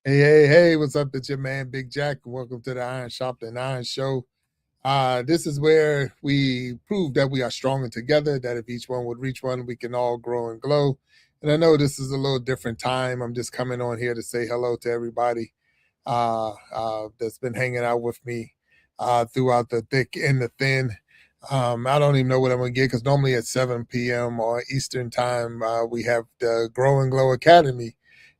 Hey, what's up? It's your man, Big Jack. Welcome to the Iron Shop and Iron Show. This is where we prove that we are stronger together, that if each one would reach one, we can all grow and glow. And I know this is a little different time. I'm just coming on here to say hello to everybody that's been hanging out with me throughout the thick and the thin. I don't even know what I'm going to get because normally at 7 p.m. or Eastern time, we have the Grow and Glow Academy.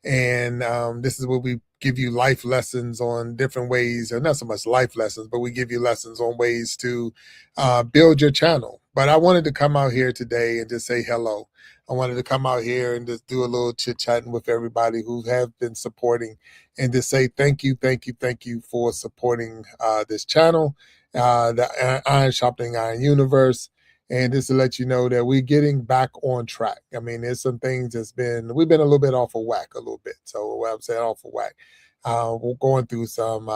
And this is where we give you life lessons on different ways, or not so much life lessons, but we give you lessons on ways to build your channel. But I wanted to come out here today and just say hello. I wanted to come out here and just do a little chit chatting with everybody who have been supporting and just say thank you, thank you, thank you for supporting this channel, the Iron Shopping Iron Universe. And just to let you know that we're getting back on track. I mean, there's some things we've been a little bit off of whack a little bit. So what I'm saying off of whack, we're going through some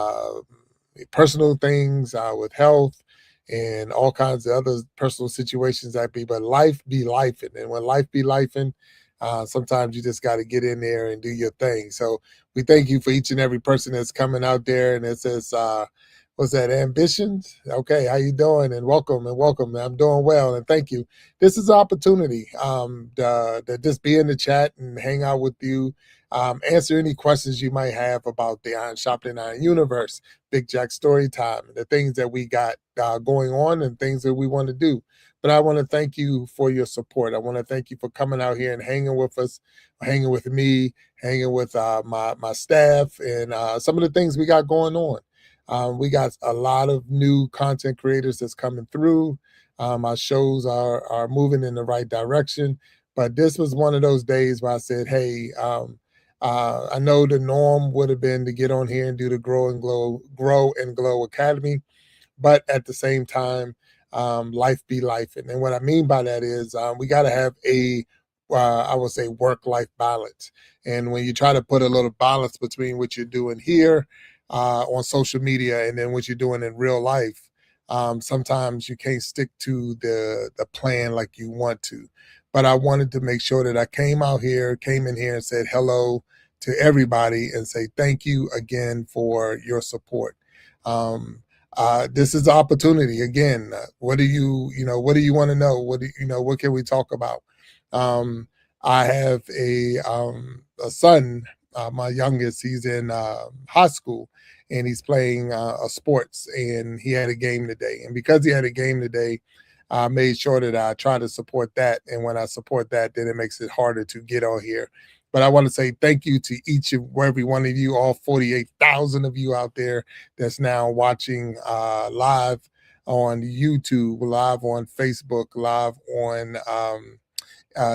personal things with health and all kinds of other personal situations but life be life. And when life be life, sometimes you just got to get in there and do your thing. So we thank you for each and every person that's coming out there and it says, what's that, ambitions? Okay, how you doing? And welcome and welcome. I'm doing well and thank you. This is an opportunity to just be in the chat and hang out with you, answer any questions you might have about the Iron Shopping Iron Universe, Big Jack story time, the things that we got going on and things that we want to do. But I want to thank you for your support. I want to thank you for coming out here and hanging with us, hanging with me, hanging with my staff, and some of the things we got going on. We got a lot of new content creators that's coming through. Our shows are moving in the right direction. But this was one of those days where I said, hey, I know the norm would have been to get on here and do the Grow and Glow Academy, but at the same time, life be life. And then what I mean by that is we got to have I would say, work-life balance. And when you try to put a little balance between what you're doing here on social media and then what you're doing in real life, sometimes you can't stick to the plan like you want to. But I wanted to make sure that I came in here and said hello to everybody and say thank you again for your support. This is the opportunity again. What do what do you want to know? What can we talk about? I have a son, my youngest. He's in high school, and he's playing sports. And he had a game today. And because he had a game today, I made sure that I try to support that. And when I support that, then it makes it harder to get on here. But I want to say thank you to each and every one of you, all 48,000 of you out there that's now watching live on YouTube, live on Facebook, live on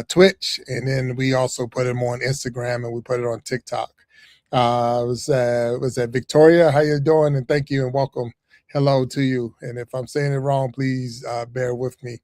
Twitch, and then we also put them on Instagram and we put it on TikTok. Was that Victoria? How you doing? And thank you and welcome. Hello to you. And if I'm saying it wrong, please bear with me.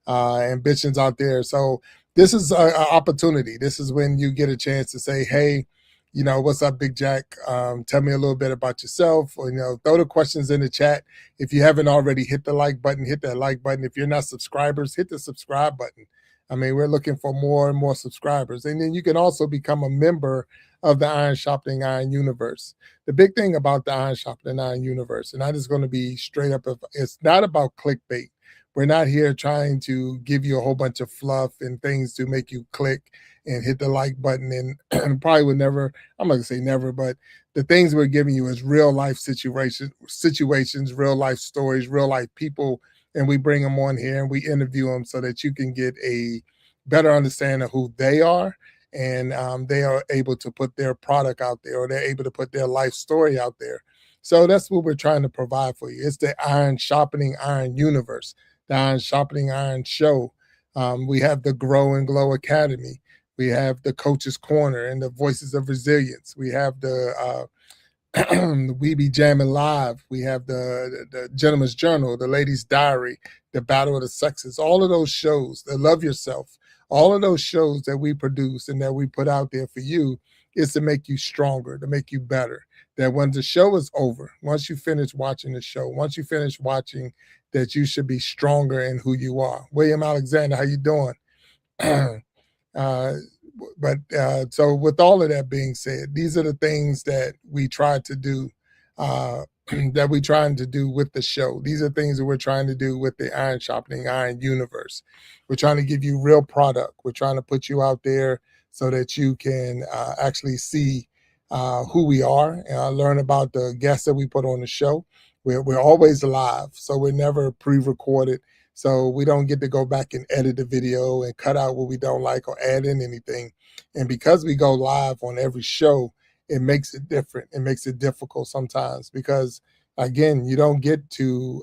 Ambitions out there. So this is an opportunity. This is when you get a chance to say, hey, what's up, Big Jack? Tell me a little bit about yourself. Or, throw the questions in the chat. If you haven't already, hit the like button, hit that like button. If you're not subscribers, hit the subscribe button. I mean, we're looking for more and more subscribers. And then you can also become a member of the Iron Shopping Iron Universe. The big thing about the Iron Shopping Iron Universe, and I'm just going to be straight up, it's not about clickbait. We're not here trying to give you a whole bunch of fluff and things to make you click and hit the like button and probably would never, I'm not going to say never, but the things we're giving you is real life situations, real life stories, real life people, and we bring them on here and we interview them so that you can get a better understanding of who they are, and they are able to put their product out there, or they're able to put their life story out there. So that's what we're trying to provide for you. It's the Iron Sharpening Iron Universe, the Iron Sharpening Iron Show. We have the Grow and Glow Academy. We have the Coach's Corner and the Voices of Resilience. We have the We Be Jamming Live. We have the Gentleman's Journal, the Ladies' Diary, the Battle of the Sexes. All of those shows, the Love Yourself, all of those shows that we produce and that we put out there for you is to make you stronger, to make you better. That when the show is over, once you finish watching the show, once you finish watching, that you should be stronger in who you are. William Alexander, how you doing? So with all of that being said, these are the things that we try to do, that we're trying to do with the show. These are things that we're trying to do with the Iron Sharpening Iron universe. We're trying to give you real product. We're trying to put you out there so that you can actually see who we are, learn about the guests that we put on the show. We're always live, so we're never pre-recorded. So we don't get to go back and edit the video and cut out what we don't like or add in anything. And because we go live on every show, it makes it different. It makes it difficult sometimes because, again, you don't get to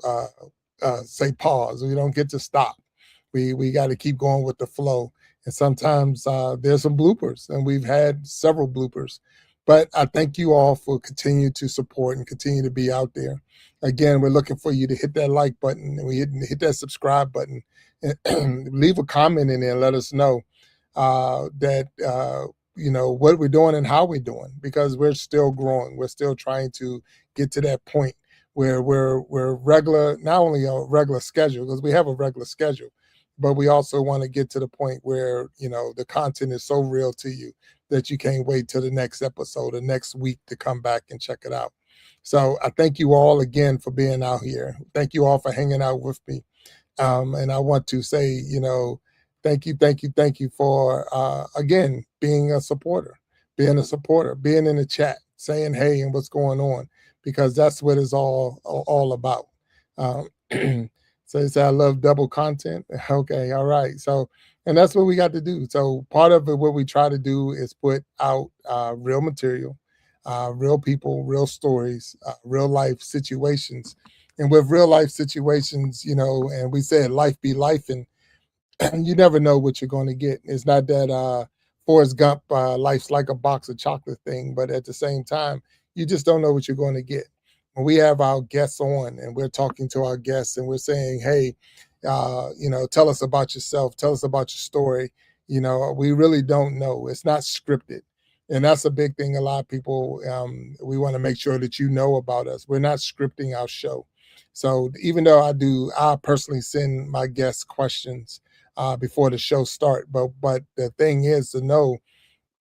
say pause. We don't get to stop. We got to keep going with the flow. And sometimes there's some bloopers, and we've had several bloopers. But I thank you all for continuing to support and continue to be out there. Again, we're looking for you to hit that like button, and we hit that subscribe button, and leave a comment in there and let us know that what we're doing and how we're doing, because we're still growing. We're still trying to get to that point where we're regular, not only a regular schedule, because we have a regular schedule, but we also want to get to the point where the content is so real to you that you can't wait till the next episode or next week to come back and check it out. So I thank you all again for being out here. Thank you all for hanging out with me. And I want to say, thank you for, again, being a supporter, being in the chat, saying hey and what's going on, because that's what it's all about. So they say I love double content. Okay, all right. So, and that's what we got to do. So part of it, what we try to do is put out real material, real people, real stories, real life situations. And with real life situations, and we said life be life, and you never know what you're going to get. It's not that Forrest Gump, life's like a box of chocolate thing, but at the same time, you just don't know what you're going to get. When we have our guests on and we're talking to our guests and we're saying, hey, tell us about yourself, tell us about your story. We really don't know. It's not scripted. And that's a big thing. A lot of people, we want to make sure that you know about us. We're not scripting our show. So even though I personally send my guests questions before the show start. But the thing is to know,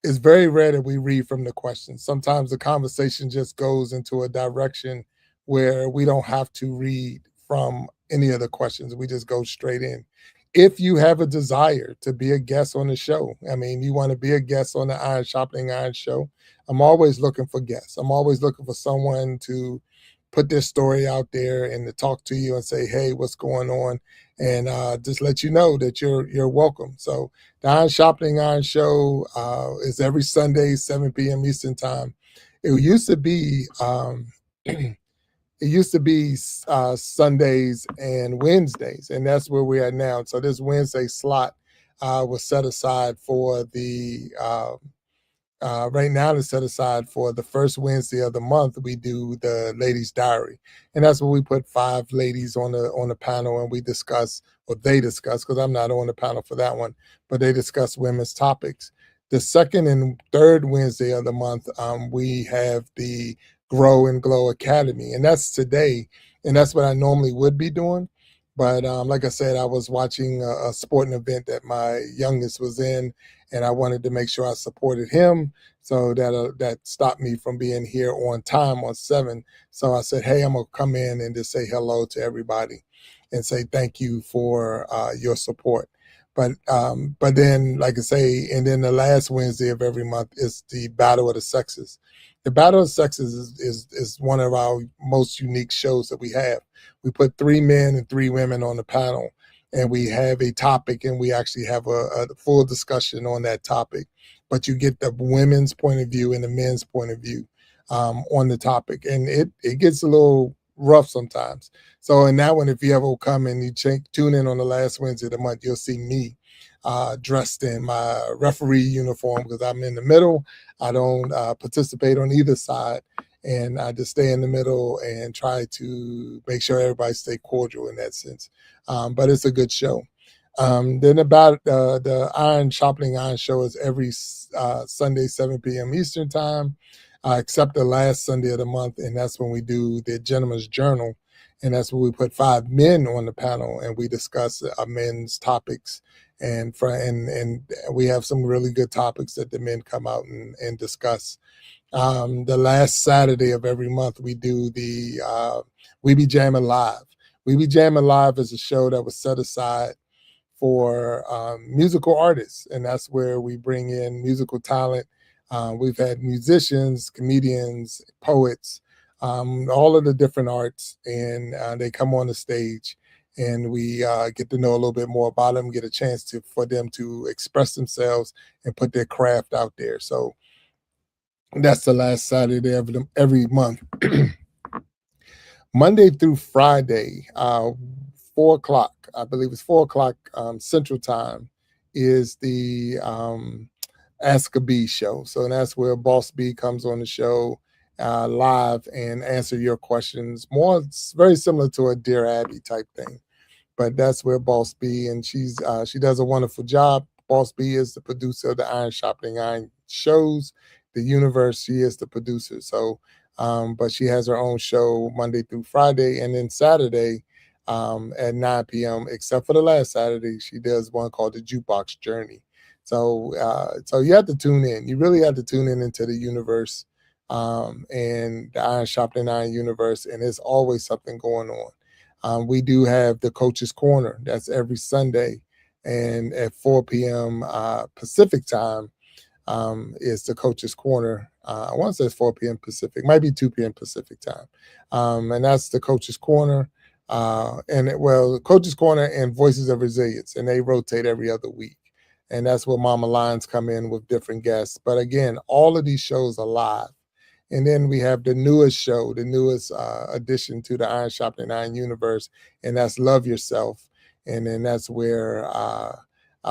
it's very rare that we read from the questions. Sometimes the conversation just goes into a direction where we don't have to read from any of the questions. We just go straight in. If you have a desire to be a guest on the show, I mean, you want to be a guest on the Iron Sharpening Iron show, I'm always looking for guests. I'm always looking for someone to put their story out there and to talk to you and say, hey, what's going on? And just let you know that you're welcome. So the Iron Sharpening Iron show is every Sunday, 7 p.m. Eastern time. It used to be Sundays and Wednesdays, and that's where we are now. So this Wednesday slot was set aside for the right now it's set aside for the first Wednesday of the month. We do the Ladies Diary, and that's where we put 5 ladies on the panel, and we discuss, or they discuss, because I'm not on the panel for that one, but they discuss women's topics. The second and third Wednesday of the month, we have the Grow and Glow Academy, and that's today, and that's what I normally would be doing. But like I said, I was watching a sporting event that my youngest was in, and I wanted to make sure I supported him. So that stopped me from being here on time on 7. So I said, hey, I'm going to come in and just say hello to everybody and say thank you for your support. But then, like I say, and then the last Wednesday of every month is the Battle of the Sexes. The Battle of the Sexes is one of our most unique shows that we have. We put 3 men and 3 women on the panel, and we have a topic, and we actually have a full discussion on that topic. But you get the women's point of view and the men's point of view on the topic. And it gets a little rough sometimes. So in that one, if you ever come and you tune in on the last Wednesday of the month, you'll see me dressed in my referee uniform, because I'm in the middle. I don't participate on either side. And I just stay in the middle and try to make sure everybody stay cordial in that sense. But it's a good show. Then about the Iron Sharpening Iron show is every Sunday, 7 p.m. Eastern time, except the last Sunday of the month. And that's when we do the Gentleman's Journal. and that's where we put 5 men on the panel and we discuss men's topics. And we have some really good topics that the men come out and discuss. The last Saturday of every month, we do the We Be Jamming Live. We Be Jamming Live is a show that was set aside for musical artists, and that's where we bring in musical talent. We've had musicians, comedians, poets, all of the different arts, and they come on the stage, and we get to know a little bit more about them, get a chance for them to express themselves and put their craft out there. So that's the last Saturday of every month. Monday through Friday, 4 o'clock, I believe it's 4 o'clock Central Time, is the Ask a Bee show. So that's where Boss B comes on the show live and answer your questions. More, it's very similar to a Dear Abby type thing, but that's where Boss B, and she does a wonderful job. Boss B is the producer of the Iron Sharpening Iron shows. The Universe, she is the producer. So, but she has her own show Monday through Friday, and then Saturday at 9 p.m. Except for the last Saturday, she does one called the Jukebox Journey. So you have to tune in. You really have to tune in into the Universe and the Iron Sharpening Iron Universe, and there's always something going on. We do have the Coach's Corner. That's every Sunday, and at 4 p.m. Pacific time is the Coach's Corner. I want to say it's 4 p.m. Pacific, might be 2 p.m. Pacific time, and that's the Coach's Corner. Coach's Corner and Voices of Resilience, and they rotate every other week. And that's where Mama Lions come in with different guests. But again, all of these shows are live. And then we have the newest show, the newest addition to the Iron Sharpening Iron Universe, and that's Love Yourself. And then that's where our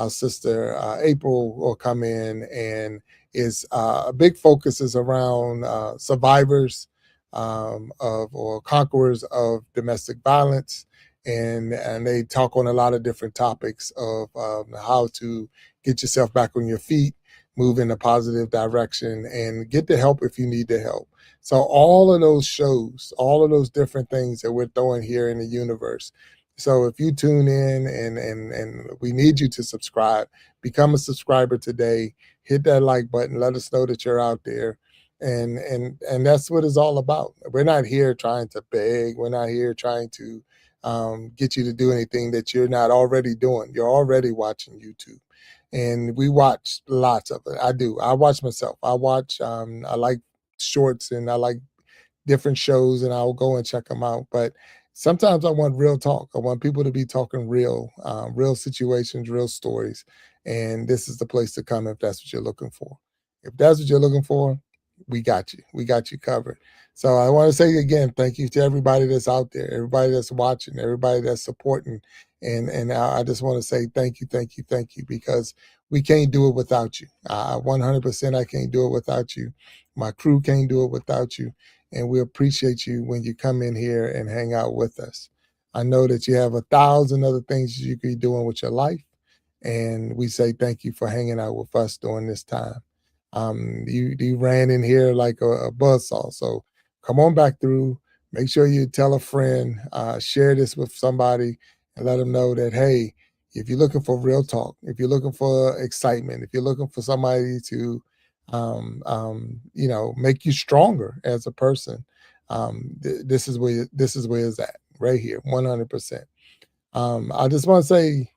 sister April will come in, and is a big focus is around survivors or conquerors of domestic violence. And they talk on a lot of different topics of how to get yourself back on your feet, move in a positive direction, and get the help if you need the help. So all of those shows, all of those different things that we're throwing here in the universe. So if you tune in, and we need you to subscribe, become a subscriber today, hit that like button, let us know that you're out there. And that's what it's all about. We're not here trying to beg. We're not here trying to get you to do anything that you're not already doing. You're already watching YouTube. And we watch lots of it. I do. I watch myself. I like shorts, and I like different shows, and I'll go and check them out. But sometimes I want real talk. I want people to be talking real situations, real stories. And this is the place to come if that's what you're looking for. If that's what you're looking for, we got you. We got you covered. So I want to say again, thank you to everybody that's out there, everybody that's watching, everybody that's supporting. And I just want to say thank you, thank you, thank you, because we can't do it without you. 100% I can't do it without you. My crew can't do it without you. And we appreciate you when you come in here and hang out with us. I know that you have 1,000 other things you could be doing with your life. And we say thank you for hanging out with us during this time. You ran in here like a buzzsaw. So come on back through. Make sure you tell a friend, share this with somebody, and let them know that, hey, if you're looking for real talk, if you're looking for excitement, if you're looking for somebody to, make you stronger as a person, this is where it's at, right here, 100%. I just want to say,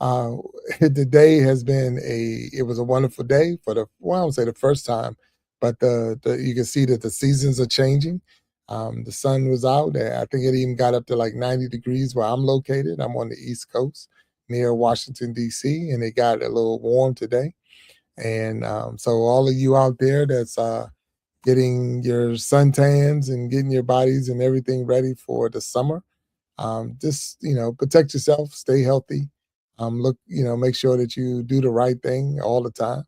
the day has been it was a wonderful day for I won't say the first time, but you can see that the seasons are changing. The sun was out. I think it even got up to like 90 degrees where I'm located. I'm on the East Coast near Washington, D.C., and it got a little warm today. And so all of you out there that's getting your suntans and getting your bodies and everything ready for the summer, just protect yourself, stay healthy. Make sure that you do the right thing all the time,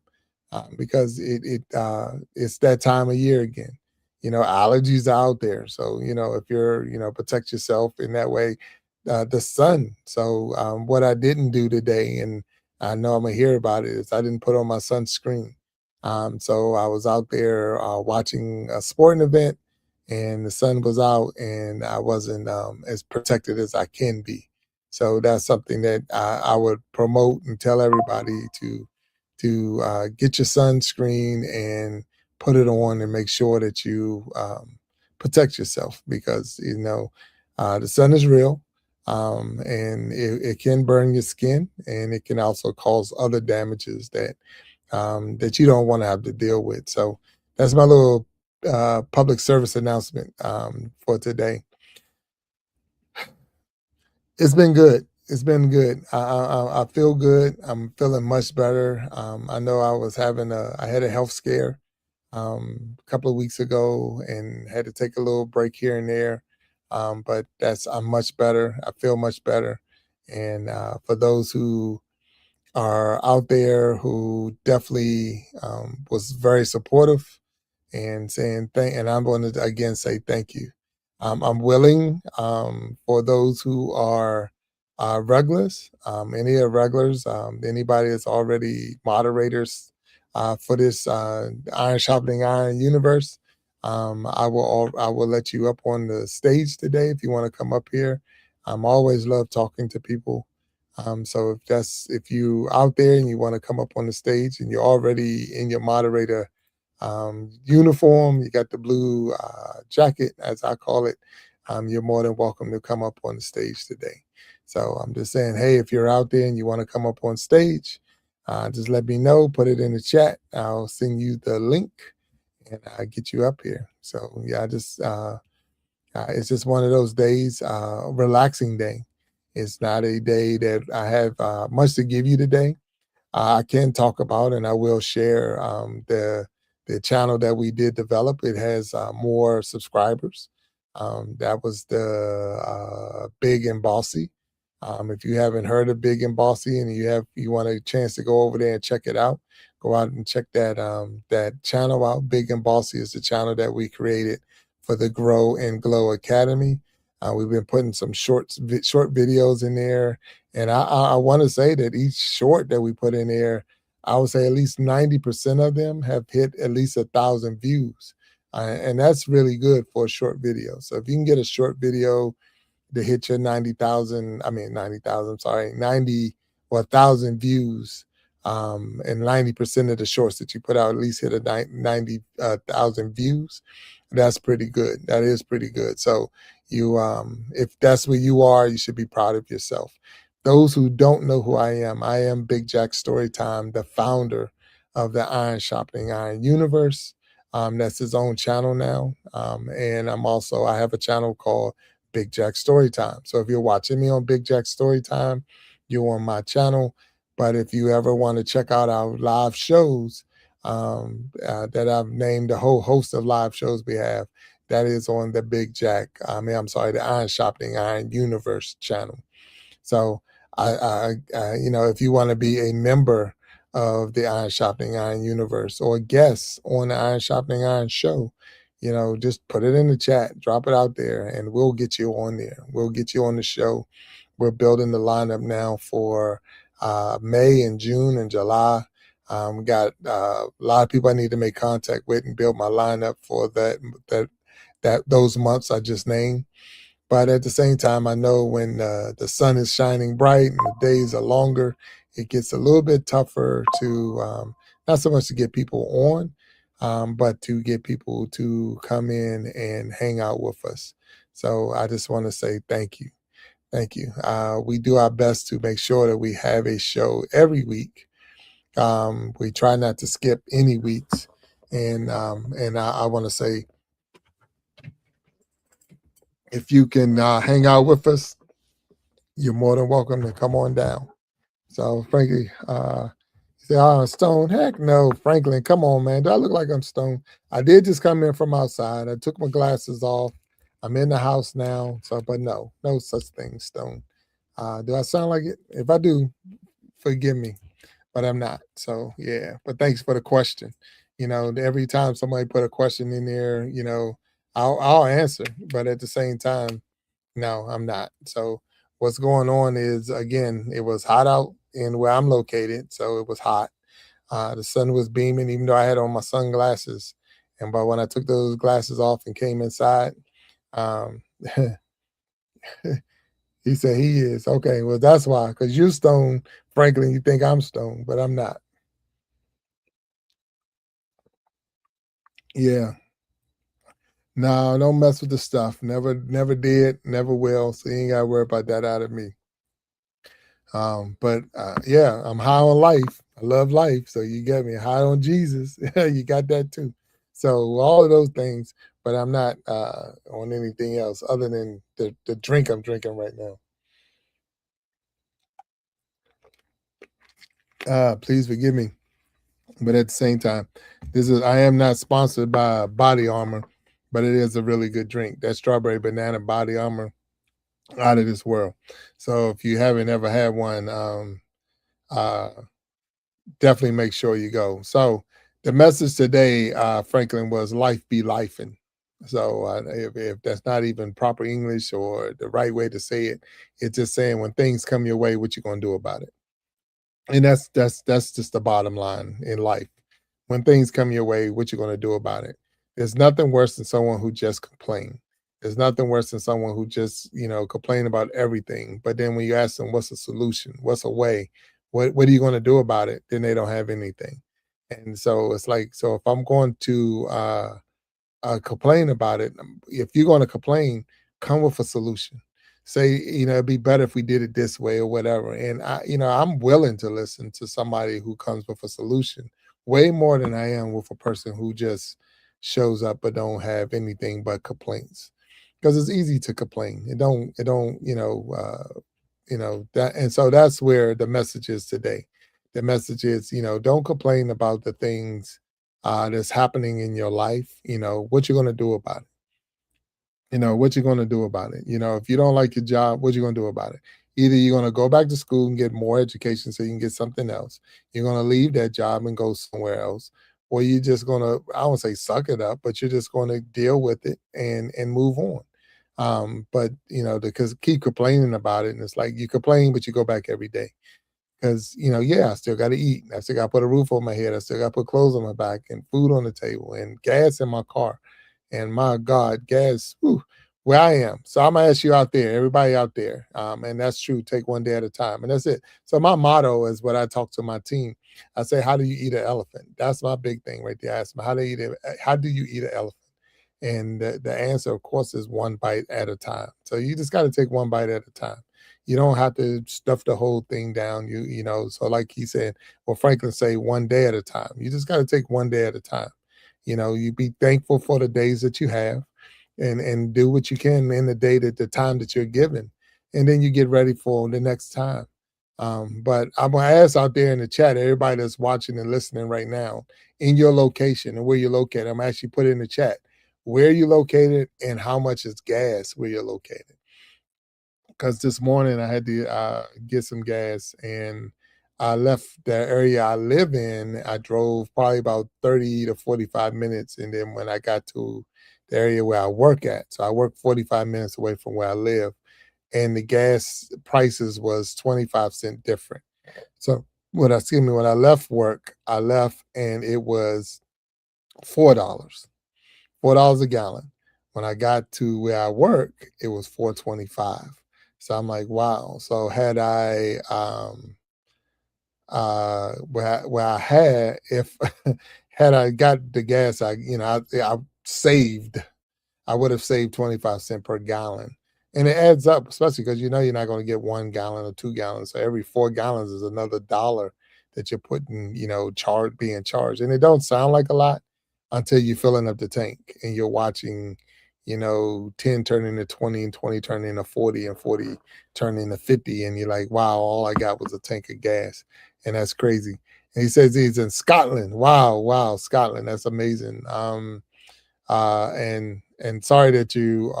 because it's that time of year again. Allergies are out there, so if you're protect yourself in that way. The sun. So what I didn't do today, and I know I'm gonna hear about it, is I didn't put on my sunscreen. So I was out there watching a sporting event, and the sun was out, and I wasn't as protected as I can be. So that's something that I would promote and tell everybody to get your sunscreen and put it on and make sure that you protect yourself, because the sun is real, and it can burn your skin, and it can also cause other damages that you don't want to have to deal with. So that's my little public service announcement for today. It's been good. It's been good. I feel good. I'm feeling much better. I know I had a health scare a couple of weeks ago and had to take a little break here and there. But I'm much better. I feel much better. And for those who are out there who definitely was very supportive and saying thank, and I'm going to again say thank you. I'm willing for those who are regulars, any of regulars, anybody that's already moderators for this Iron Sharpening Iron universe. I will let you up on the stage today if you want to come up here. I'm always love talking to people. So if you out there and you want to come up on the stage and you're already in your moderator uniform, you got the blue jacket, as I call it, you're more than welcome to come up on the stage today. So I'm just saying, hey, if you're out there and you want to come up on stage, just let me know, put it in the chat. I'll send you the link and I'll get you up here. So yeah, it's just one of those days, relaxing day. It's not a day that I have much to give you today. I can talk about, and I will share the channel that we did develop. It has more subscribers. That was the Big and Bossy. If you haven't heard of Big and Bossy and you want a chance to go over there and check it out, go out and check that channel out. Big and Bossy is the channel that we created for the Grow and Glow Academy. We've been putting some short videos in there, and I want to say that each short that we put in there, I would say at least 90% of them have hit at least 1,000 views. And that's really good for a short video. So if you can get a short video to hit your 90,000, sorry, 90 or 1,000 views, and 90% of the shorts that you put out at least hit a 90,000 views, that's pretty good. That is pretty good. So if that's where you are, you should be proud of yourself. Those who don't know who I am Big Jack Storytime, the founder of the Iron Sharpening Iron universe. That's his own channel now. And I have a channel called Big Jack Storytime. So if you're watching me on Big Jack Storytime, you're on my channel. But if you ever want to check out our live shows, that I've named a whole host of live shows we have, that is on the the Iron Sharpening Iron Universe channel. So if you want to be a member of the Iron Sharpening Iron universe or a guest on the Iron Sharpening Iron show, just put it in the chat, drop it out there, and we'll get you on there. We'll get you on the show. We're building the lineup now for May and June and July. We got a lot of people I need to make contact with and build my lineup for those months I just named. But at the same time, I know when the sun is shining bright and the days are longer, it gets a little bit tougher to not so much to get people on, but to get people to come in and hang out with us. So I just want to say thank you. Thank you. We do our best to make sure that we have a show every week. We try not to skip any weeks. And I want to say, if you can hang out with us, you're more than welcome to come on down. So Frankie, say, oh, Stone, heck no, Franklin, come on, man. Do I look like I'm stoned? I did just come in from outside. I took my glasses off. I'm in the house now. So, but no such thing, Stone. Do I sound like it? If I do, forgive me, but I'm not. So yeah, but thanks for the question. Every time somebody put a question in there, I'll answer, but at the same time, no, I'm not. So what's going on is, again, it was hot out in where I'm located, so it was hot. The sun was beaming, even though I had on my sunglasses, And but when I took those glasses off and came inside, um, he said he is okay. Well, that's why, because you stoned, Franklin. You think I'm stoned, but I'm not. Yeah, no, don't mess with the stuff. Never did, never will. So you ain't gotta worry about that out of me. But yeah, I'm high on life. I love life. So you get me high on Jesus. You got that too. So all of those things, but I'm not on anything else other than the drink I'm drinking right now. Please forgive me. But at the same time, this is I am not sponsored by Body Armor, but it is a really good drink. That strawberry banana Body Armor out of this world. So if you haven't ever had one, uh definitely make sure you go. So the message today, Franklin, was life be lifing. So if that's not even proper English or the right way to say it, it's just saying when things come your way, what you gonna do about it? And that's just the bottom line in life. When things come your way, what you gonna do about it? There's nothing worse than someone who just complain. There's nothing worse than someone who just, complain about everything. But then when you ask them what's a solution, what's a way, what are you gonna do about it? Then they don't have anything. And so it's like, so if I'm going to complain about it. If you're going to complain, come with a solution. Say, it'd be better if we did it this way or whatever. And I'm willing to listen to somebody who comes with a solution way more than I am with a person who just shows up but don't have anything but complaints. Because it's easy to complain. It don't, that, and so that's where the message is today. The message is, don't complain about the things that's happening in your life. What you're going to do about it. What you're going to do about it. If you don't like your job, what you going to do about it. Either you're going to go back to school and get more education so you can get something else. You're going to leave that job and go somewhere else, or you're just going to, I won't say suck it up, but you're just going to deal with it and move on. But because keep complaining about it, and it's like you complain, but you go back every day because yeah, I still got to eat. I still got to put a roof on my head. I still got to put clothes on my back and food on the table and gas in my car. And my God, gas, whew, where I am. So I'm gonna ask you out there, everybody out there, and that's true. Take one day at a time, and that's it. So my motto is what I talk to my team. I say, "How do you eat an elephant?" That's my big thing right there. I ask them, "How do you eat it? How do you eat an elephant?" And the answer, of course, is one bite at a time. So you just got to take one bite at a time. You don't have to stuff the whole thing down. So like he said, well, Franklin say one day at a time. You just got to take one day at a time. You be thankful for the days that you have and do what you can in the day that the time that you're given. And then you get ready for the next time. But I'm gonna ask out there in the chat, everybody that's watching and listening right now, in your location and where you're located. I'm actually put in the chat where you're located and how much is gas where you're located. Because this morning I had to get some gas and I left the area I live in. I drove probably about 30 to 45 minutes. And then when I got to the area where I work at, so I work 45 minutes away from where I live, and the gas prices was 25 cents different. So when I left work, I left and it was $4. $4 a gallon. When I got to where I work, it was 4.25. So I'm like, wow. So had I where I had if had I got the gas, I saved. I would have saved 25 cents per gallon. And it adds up, especially because you're not going to get 1 gallon or 2 gallons. So every 4 gallons is another dollar that you're putting, being charged. And it don't sound like a lot until you're filling up the tank and you're watching, 10 turn into 20 and 20 turn into 40 and 40 turn into 50. And you're like, wow, all I got was a tank of gas. And that's crazy. And he says he's in Scotland. Wow, wow, Scotland. That's amazing. And sorry that you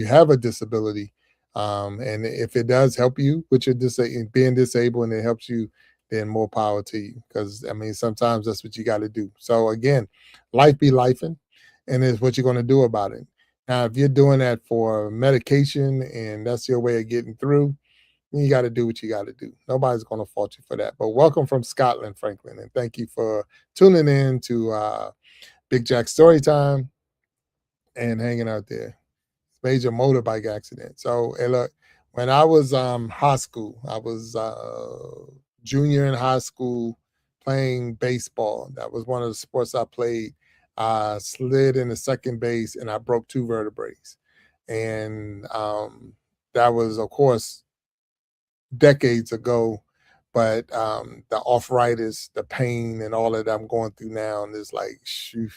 have a disability. And if it does help you with your being disabled and it helps you, then more power to you. Because I mean, sometimes that's what you got to do. So again, life be lifing, and it's what you're going to do about it. Now, if you're doing that for medication and that's your way of getting through, then you got to do what you got to do. Nobody's going to fault you for that. But welcome from Scotland, Franklin, and thank you for tuning in to Big Jack story time and hanging out there. Major motorbike accident. So, and look, when I was high school, I was junior in high school playing baseball. That was one of the sports I played. I slid into second base and I broke two vertebrae. And that was, of course, decades ago. But the arthritis, the pain, and all that I'm going through now, and it's like, shoot.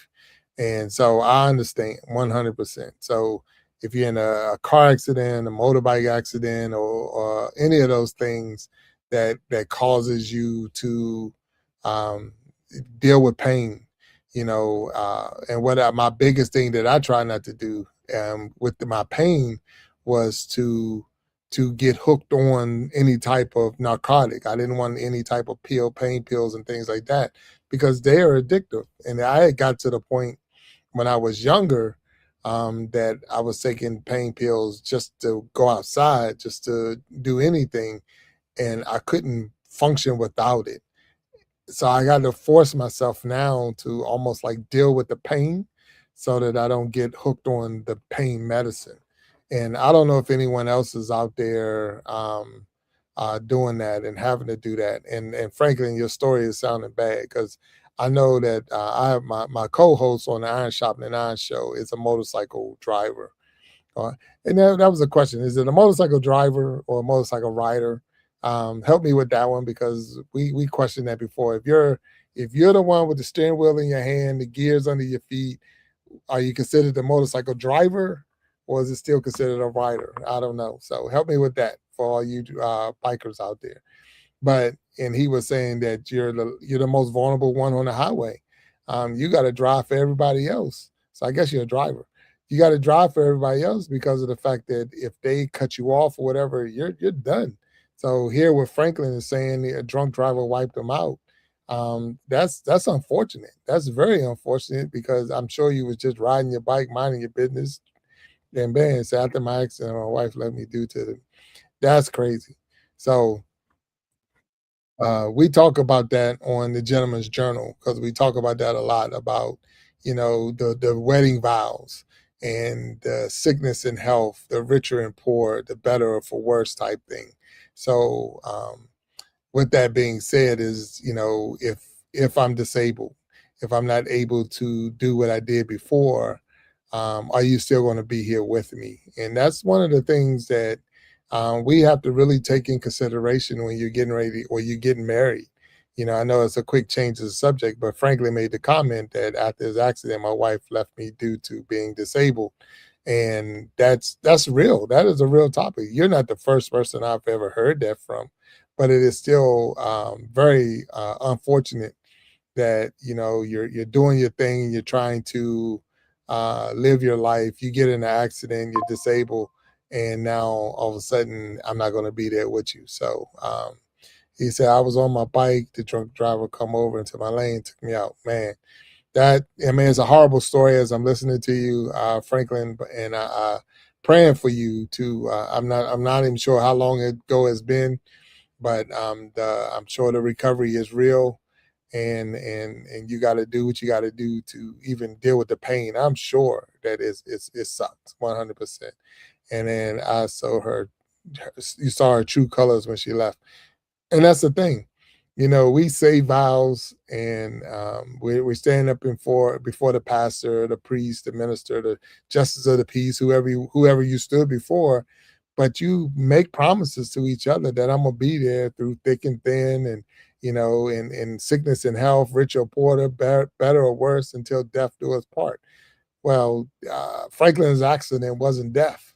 And so I understand 100%. So if you're in a car accident, a motorbike accident, or any of those things that causes you to um, deal with pain, and my biggest thing that I try not to do with my pain was to get hooked on any type of narcotic. I didn't want any type of pain pills and things like that because they are addictive. And I had got to the point when I was younger that I was taking pain pills just to go outside, just to do anything, and I couldn't function without it. So I got to force myself now to almost like deal with the pain so that I don't get hooked on the pain medicine. And I don't know if anyone else is out there doing that and having to do that. And frankly, your story is sounding bad because I know that I have my co-host on the Iron Shopping and Iron Show is a motorcycle driver. Uh, and that was a question: is it a motorcycle driver or a motorcycle rider? Help me with that one because we questioned that before. If you're the one with the steering wheel in your hand, the gears under your feet, are you considered a motorcycle driver or is it still considered a rider? I don't know. So help me with that for all you bikers out there. And he was saying that you're the most vulnerable one on the highway. You got to drive for everybody else. So I guess you're a driver. You got to drive for everybody else because of the fact that if they cut you off or whatever, you're done. So here, what Franklin is saying, a drunk driver wiped him out. That's unfortunate. That's very unfortunate because I'm sure you was just riding your bike, minding your business, and bang, so after my accident, my wife let me do to them. That's crazy. So we talk about that on the Gentleman's Journal because we talk about that a lot about, the wedding vows and the sickness and health, the richer and poor, the better or for worse type thing. So with that being said, is if I'm disabled, if I'm not able to do what I did before, are you still going to be here with me? And that's one of the things that we have to really take in consideration when you're getting ready or you're getting married. I know it's a quick change of the subject, but Franklin made the comment that after his accident, my wife left me due to being disabled. And that's real. That is a real topic. You're not the first person I've ever heard that from, but it is still very unfortunate that you're doing your thing and you're trying to live your life. You get in an accident, you're disabled, and now all of a sudden I'm not going to be there with you. So he said I was on my bike, the drunk driver come over into my lane, took me out. Man, it's a horrible story as I'm listening to you, Franklin, and praying for you too. I'm not even sure how long ago it's been, but I'm sure the recovery is real, and you got to do what you got to do to even deal with the pain. I'm sure that it sucks 100%. And then you saw her true colors when she left, and that's the thing. We say vows, and we're standing up before the pastor, the priest, the minister, the justice of the peace, whoever you stood before, but you make promises to each other that I'm gonna be there through thick and thin, and in sickness and health, rich or poor, better or worse, until death do us part. Well, Franklin's accident wasn't death,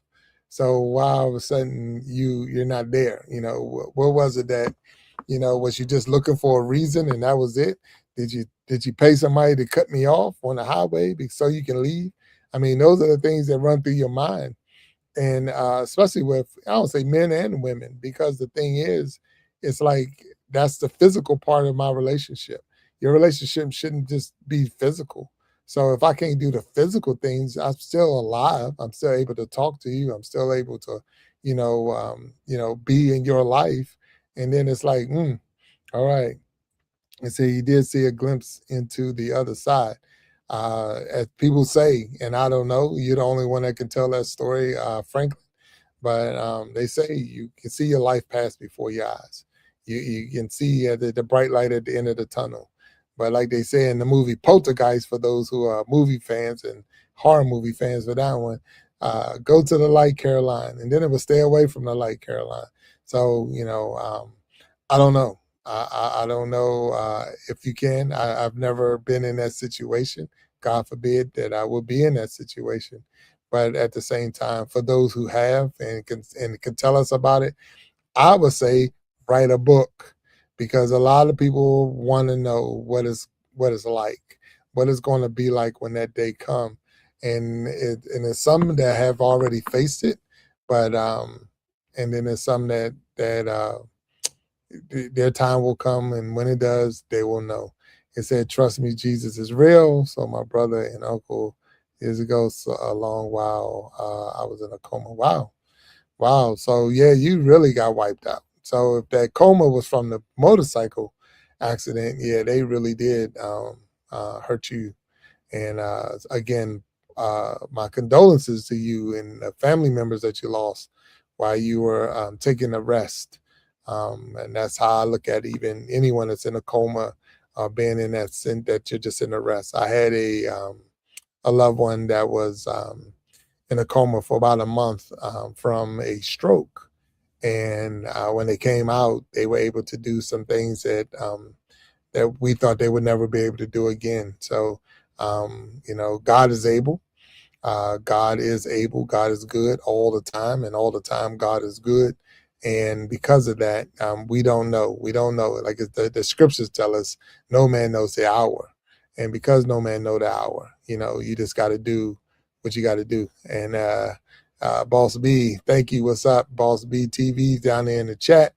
so why all of a sudden you're not there? What was it that was you just looking for a reason and that was it? Did you pay somebody to cut me off on the highway so you can leave? I mean, those are the things that run through your mind, and especially with, I don't say men and women, because the thing is, it's like that's the physical part of my relationship. Your relationship shouldn't just be physical. So if I can't do the physical things, I'm still alive. I'm still able to talk to you. I'm still able to, be in your life. And then it's like, all right. And so you did see a glimpse into the other side. As people say, and I don't know, you're the only one that can tell that story, Franklin. But they say you can see your life pass before your eyes. You can see the bright light at the end of the tunnel. But like they say in the movie Poltergeist, for those who are movie fans and horror movie fans for that one, go to the light, Caroline, and then it will stay away from the light, Caroline. So I don't know. I don't know if you can. I've never been in that situation. God forbid that I would be in that situation. But at the same time, for those who have and can tell us about it, I would say write a book, because a lot of people want to know what it's like, what it's going to be like when that day come, and it's some that have already faced it, but and then there's some that their time will come, and when it does, they will know. It said, "Trust me, Jesus is real." So my brother and uncle years ago, so a long while, I was in a coma. Wow, wow. So yeah, you really got wiped out. So if that coma was from the motorcycle accident, yeah, they really did hurt you. And again, my condolences to you and the family members that you lost while you were taking a rest. And that's how I look at even anyone that's in a coma, being in that sense that you're just in a rest. I had a loved one that was in a coma for about a month from a stroke. And when they came out, they were able to do some things that we thought they would never be able to do again. So, God is able. God is able. God is good all the time, and all the time God is good. And because of that, we don't know. We don't know. Like the scriptures tell us, no man knows the hour, and because no man know the hour, you just got to do what you got to do. And Boss B, thank you. What's up, Boss B TV down there in the chat?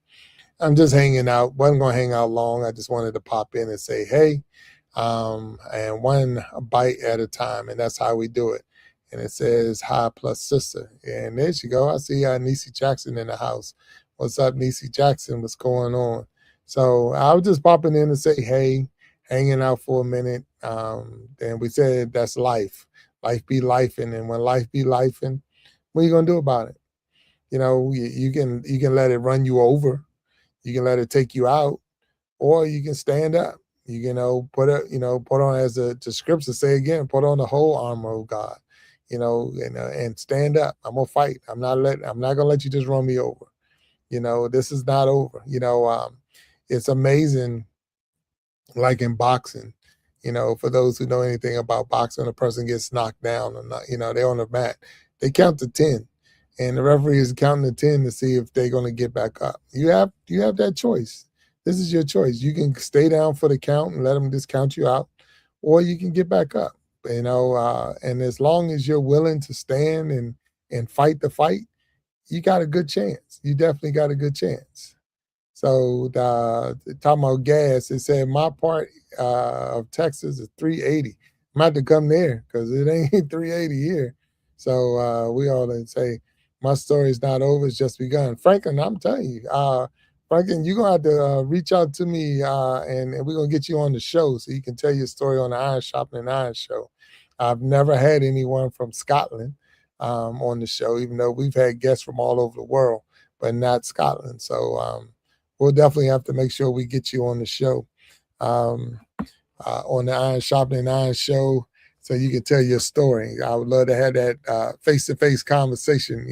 I'm just hanging out. Wasn't gonna hang out long. I just wanted to pop in and say hey, and one bite at a time, and that's how we do it. And it says hi plus sister, and there she go. I see Niecy Jackson in the house. What's up, Niecy Jackson? What's going on? So I was just popping in to say hey, hanging out for a minute. And we said that's life. Life be life, and when life be life, and what are you gonna do about it? You can let it run you over, you can let it take you out, or you can stand up. Put on, as the scriptures say again, put on the whole armor of God, and stand up. I'm gonna fight. I'm not gonna let you just run me over. This is not over. It's amazing, like in boxing. For those who know anything about boxing, a person gets knocked down or not, they're on the mat. They count to 10, and the referee is counting to 10 to see if they're going to get back up. You have that choice. This is your choice. You can stay down for the count and let them just count you out, or you can get back up. And as long as you're willing to stand and fight the fight, you got a good chance. You definitely got a good chance. So talking about gas, it said my part of Texas is 380. I'm about to come there because it ain't 380 here. So we all say my story is not over; it's just begun. Franklin, I'm telling you, Franklin, you're gonna have to reach out to me, and we're gonna get you on the show so you can tell your story on the Iron Shopping and Iron Show. I've never had anyone from Scotland on the show, even though we've had guests from all over the world, but not Scotland. So we'll definitely have to make sure we get you on the show, on the Iron Shopping and Iron Show, so you can tell your story. I would love to have that face-to-face conversation,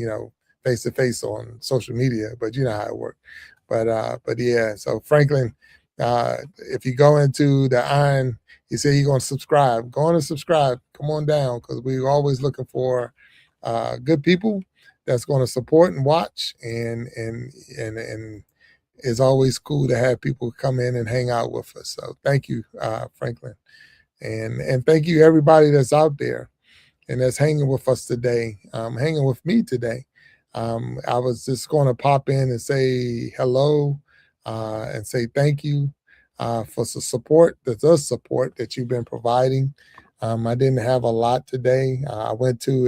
face-to-face on social media, but you know how it works. But yeah, so Franklin, if you go into the Iron, you say you're going to subscribe. Go on and subscribe. Come on down, because we're always looking for good people that's going to support and watch, and it's always cool to have people come in and hang out with us. So thank you, Franklin, and thank you everybody that's out there and that's hanging with us today, hanging with me today. I was just going to pop in and say hello, and say thank you for the support, support that you've been providing. I didn't have a lot today. I went to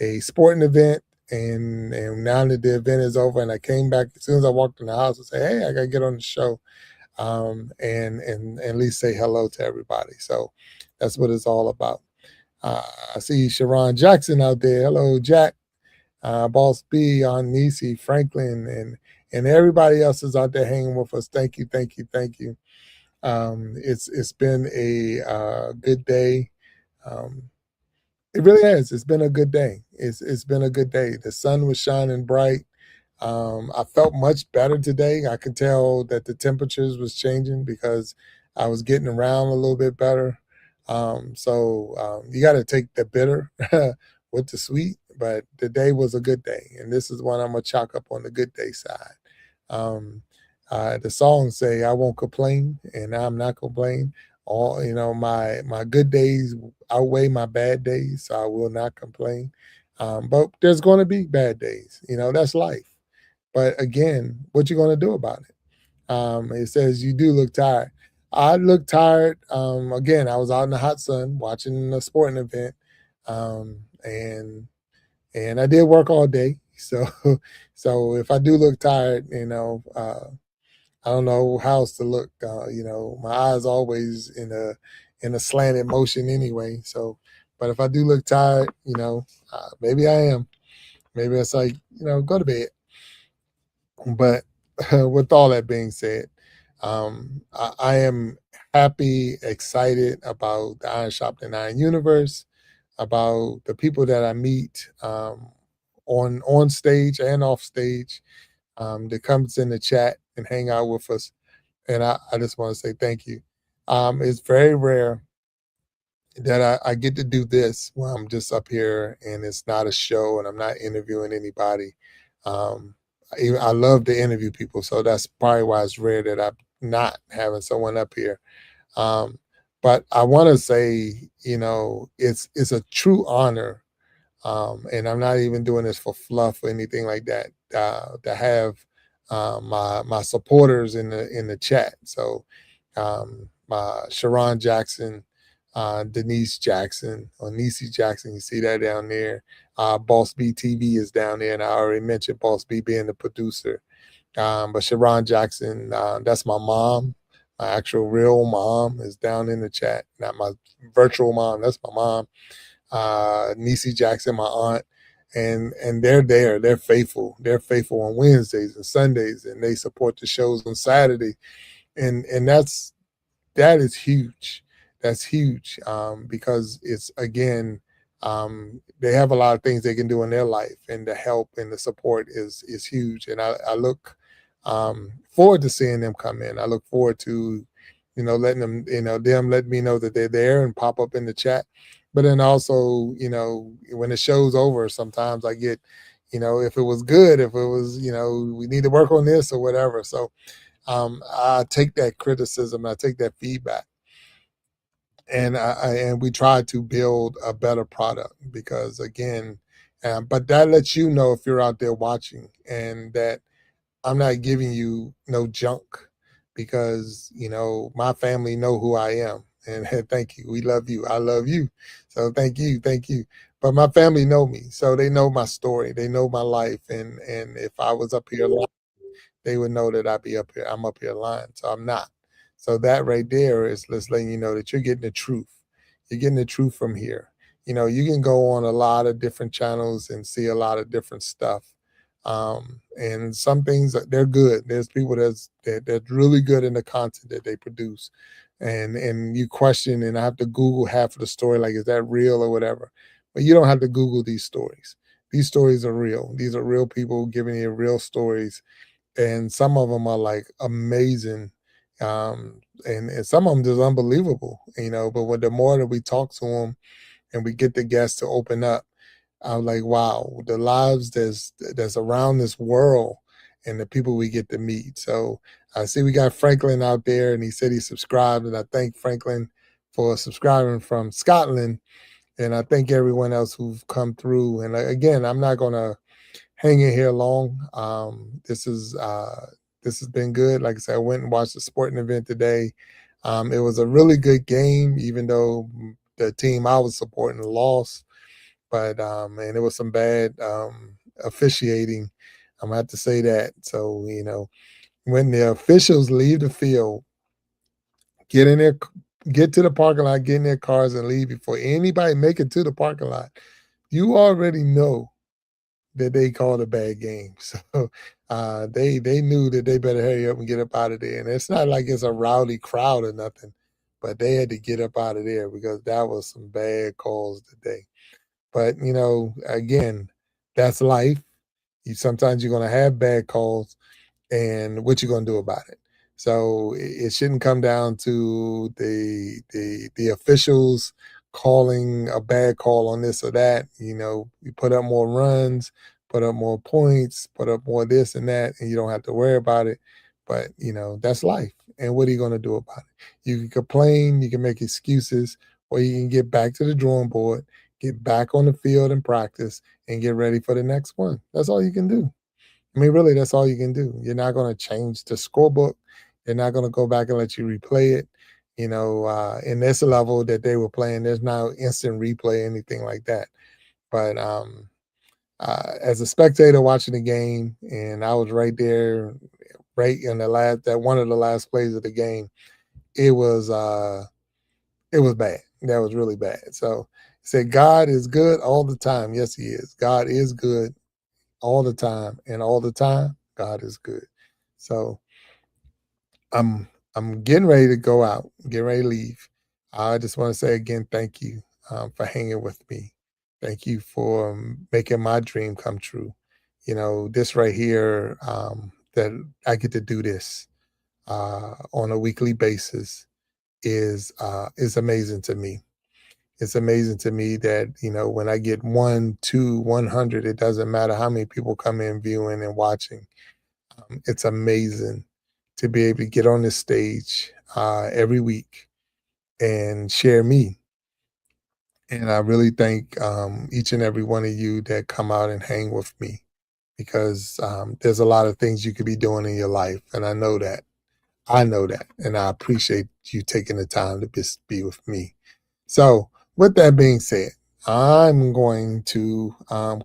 a sporting event, and now that the event is over, and I came back as soon as I walked in the house, I said, "Hey, I gotta get on the show." and at least say hello to everybody. So that's what it's all about. I see Sharon Jackson out there. Hello, Jack. Boss B, on Nisi, Franklin, and everybody else is out there hanging with us. Thank you, thank you, thank you. It's been a good day. Um, it really has. It's been a good day. It's been a good day. The sun was shining bright. I felt much better today. I could tell that the temperatures was changing because I was getting around a little bit better. You got to take the bitter with the sweet, but the day was a good day, and this is one I'm gonna chalk up on the good day side. Um, the songs say, "I won't complain," and I'm not complaining. All my good days outweigh my bad days, so I will not complain. But there's going to be bad days. That's life. But again, what you going to do about it? It says you do look tired. I look tired. Again, I was out in the hot sun watching a sporting event, and I did work all day. So, so if I do look tired, I don't know how else to look. My eyes always in a slanted motion anyway. So, but if I do look tired, maybe I am. Maybe it's like go to bed. But with all that being said, I am happy, excited about the Iron Shop and Iron Universe, about the people that I meet on stage and off stage, that comes in the chat and hang out with us. And I just want to say thank you. It's very rare that I get to do this when I'm just up here and it's not a show and I'm not interviewing anybody. Um, I love to interview people, so that's probably why it's rare that I'm not having someone up here. Um, but I want to say, it's a true honor, and I'm not even doing this for fluff or anything like that. To have my supporters in the chat. So, Sharon Jackson, Denise Jackson, or Nisi Jackson, you see that down there. Boss B TV is down there, and I already mentioned Boss B being the producer. But Sharon Jackson, that's my mom. My actual real mom is down in the chat, not my virtual mom. That's my mom. Nisi Jackson, my aunt, and they're there. They're faithful. They're faithful on Wednesdays and Sundays, and they support the shows on Saturday. And that is huge. That's huge, because it's again, they have a lot of things they can do in their life, and the help and the support is huge. And I look forward to seeing them come in. I look forward to letting them them let me know that they're there and pop up in the chat. But then also, when the show's over, sometimes I get, if it was good, if it was, we need to work on this or whatever. So I take that criticism, I take that feedback, and we try to build a better product because again, but that lets you know if you're out there watching and that I'm not giving you no junk because my family know who I am. And thank you. We love you. I love you. So thank you, thank you. But my family know me, so they know my story. They know my life, and if I was up here they would know that I'd be up here. I'm up here lying. So I'm not. So that right there is just letting you know that you're getting the truth. You're getting the truth from here. You can go on a lot of different channels and see a lot of different stuff. And some things they're good. There's people that's really good in the content that they produce. And you question and I have to Google half of the story, like, is that real or whatever? But you don't have to Google these stories. These stories are real. These are real people giving you real stories, and some of them are like amazing, and some of them just unbelievable, but when the more that we talk to them and we get the guests to open up, I'm like, wow, the lives that's around this world and the people we get to meet. So I see we got Franklin out there, and he said he subscribed, and I thank Franklin for subscribing from Scotland, and I thank everyone else who've come through. And again, I'm not gonna hang in here long. This has been good. Like I said, I went and watched the sporting event today. It was a really good game, even though the team I was supporting lost. But and it was some bad officiating. I'm gonna have to say that. So when the officials leave the field Get in there, get to the parking lot, get in their cars and leave before anybody make it to the parking lot. You already know that they called a bad game. So they knew that they better hurry up and get up out of there. And it's not like it's a rowdy crowd or nothing, but they had to get up out of there because that was some bad calls today. But again, that's life. Sometimes you're gonna have bad calls, and what you're gonna do about it. So it shouldn't come down to the officials calling a bad call on this or that. You put up more runs, put up more points, put up more this and that, and you don't have to worry about it. But that's life. And what are you gonna do about it? You can complain, you can make excuses, or you can get back to the drawing board, get back on the field and practice, and get ready for the next one. That's all you can do. I mean, really, that's all you can do. You're not going to change the scorebook. They're not going to go back and let you replay it. In this level that they were playing, there's no instant replay, anything like that. But as a spectator watching the game, and I was right there, right in that one of the last plays of the game, it was bad. That was really bad. So, said God is good all the time. Yes, He is. God is good all the time, and all the time God is good. So I'm getting ready to go out, getting ready to leave. I just want to say again, thank you for hanging with me. Thank you for making my dream come true. This right here, that I get to do this on a weekly basis is amazing to me. It's amazing to me that when I get 1, 2, 100, it doesn't matter how many people come in viewing and watching. It's amazing to be able to get on this stage every week and share me. And I really thank each and every one of you that come out and hang with me, because there's a lot of things you could be doing in your life. And I know that. I know that. And I appreciate you taking the time to be with me. So, with that being said, I'm going to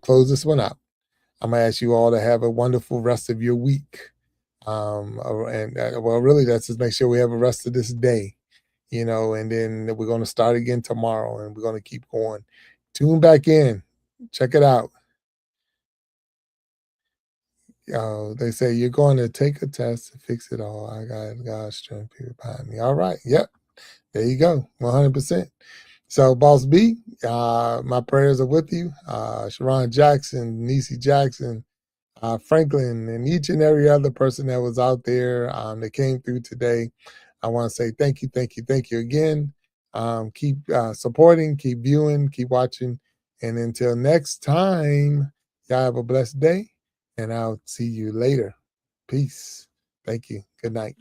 close this one out. I'm going to ask you all to have a wonderful rest of your week. Well, really, that's just make sure we have a rest of this day, and then we're going to start again tomorrow, and we're going to keep going. Tune back in, check it out. They say you're going to take a test to fix it all. I got God's strength behind me. All right, yep, there you go, 100%. So, Boss B, my prayers are with you. Sharon Jackson, Niecy Jackson, Franklin, and each and every other person that was out there that came through today. I want to say thank you, thank you, thank you again. Keep supporting, keep viewing, keep watching. And until next time, y'all have a blessed day, and I'll see you later. Peace. Thank you. Good night.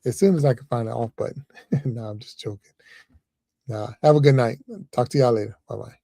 As soon as I can find the off button. No, I'm just joking. Have a good night. Talk to y'all later. Bye-bye.